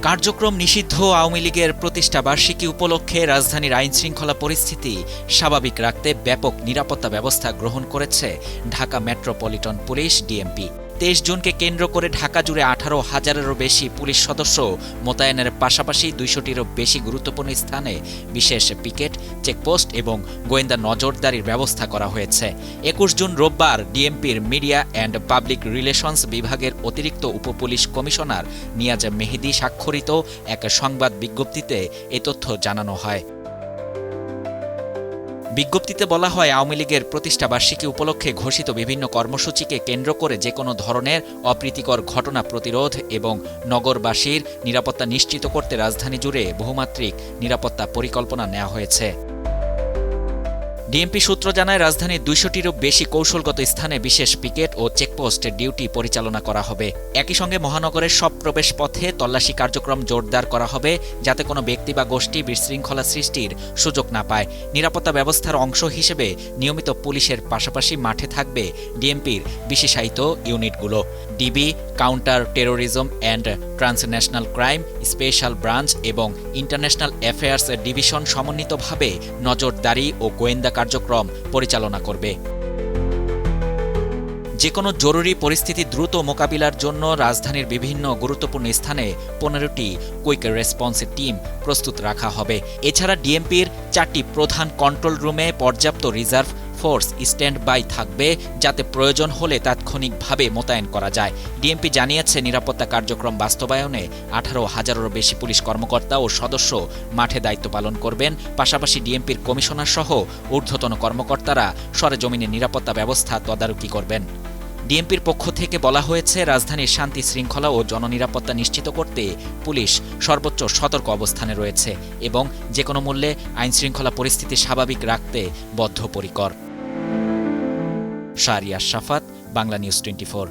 কার্যক্রম নিষিদ্ধ আওয়ামী লীগের প্রতিষ্ঠা বার্ষিকী উপলক্ষে রাজধানীর আইনশৃঙ্খলা পরিস্থিতি স্বাভাবিক রাখতে ব্যাপক নিরাপত্তা ব্যবস্থা গ্রহণ করেছে ঢাকা মেট্রোপলিটন পুলিশ ডিএমপি। ২৩ জুনকে কেন্দ্র করে ঢাকা জুড়ে ১৮,০০০-এরও বেশি পুলিশ সদস্য মোতায়েনের পাশাপাশি ২০০টিরও বেশি গুরুত্বপূর্ণ স্থানে বিশেষ পিকেট, চেকপোস্ট এবং গোয়েন্দা নজরদারির ব্যবস্থা করা হয়েছে। ২১ জুন রোববার ডিএমপির মিডিয়া অ্যান্ড পাবলিক রিলেশনস বিভাগের অতিরিক্ত উপপুলিশ কমিশনার নিয়াজ মেহেদী স্বাক্ষরিত এক সংবাদ বিজ্ঞপ্তিতে এ তথ্য জানানো হয়। বিজ্ঞপ্তিতে বলা হয়, আওয়ামী লীগের প্রতিষ্ঠা বার্ষিকী উপলক্ষে ঘোষিত বিভিন্ন কর্মসূচিকে কেন্দ্র করে যে কোনো ধরনের অপ্রীতিকর ঘটনা প্রতিরোধ এবং নগরবাসীর নিরাপত্তা নিশ্চিত করতে রাজধানী জুড়ে বহুমাত্রিক নিরাপত্তা পরিকল্পনা নেওয়া হয়েছে। ডিএমপি সূত্র জানায়, রাজধানীর ২০০টিরও বেশি কৌশলগত স্থানে বিশেষ পিকেট ও চেকপোস্টের ডিউটি পরিচালনা করা হবে। একই সঙ্গে মহানগরের সব প্রবেশ পথে তল্লাশি কার্যক্রম জোরদার করা হবে, যাতে কোনো ব্যক্তি বা গোষ্ঠী বিশৃঙ্খলা সৃষ্টির সুযোগ না পায়। নিরাপত্তা ব্যবস্থার অংশ হিসেবে নিয়মিত পুলিশের পাশাপাশি মাঠে থাকবে ডিএমপির বিশেষায়িত ইউনিটগুলো। DB, counter terrorism and transnational crime special branch এবং ইন্টারন্যাশনাল অ্যাফেয়ার্স ডিভিশন সমন্বিতভাবে নজরদারি ও গোয়েন্দা কার্যক্রম পরিচালনা করবে। যে কোনো জরুরি পরিস্থিতি দ্রুত মোকাবিলার জন্য রাজধানীর বিভিন্ন গুরুত্বপূর্ণ স্থানে ১৫টি কুইক রেসপন্স টিম প্রস্তুত রাখা হবে। এছাড়া ডিএমপির ৪টি প্রধান কন্ট্রোল রুমে পর্যাপ্ত রিজার্ভ ফোর্স স্ট্যান্ড বাই থাকবে, যাতে প্রয়োজন হলে তাৎক্ষণিকভাবে মোতায়েন করা যায়। ডিএমপি জানিয়েছে, নিরাপত্তা কার্যক্রম বাস্তবায়নে ১৮,০০০-এরও বেশি পুলিশ কর্মকর্তা ও সদস্য মাঠে দায়িত্ব পালন করবেন। পাশাপাশি ডিএমপির কমিশনার সহ ঊর্ধ্বতন কর্মকর্তারা সরেজমিনে নিরাপত্তা ব্যবস্থা তদারকি করবেন। ডিএমপির পক্ষ থেকে বলা হয়েছে, রাজধানীর শান্তি শৃঙ্খলা ও জননিরাপত্তা নিশ্চিত করতে পুলিশ সর্বোচ্চ সতর্ক অবস্থানে রয়েছে এবং যে কোনো মূল্যে আইনশৃঙ্খলা পরিস্থিতি স্বাভাবিক রাখতে বদ্ধপরিকর। শাহরিয়ার শাফাত, বাংলা নিউজ 24।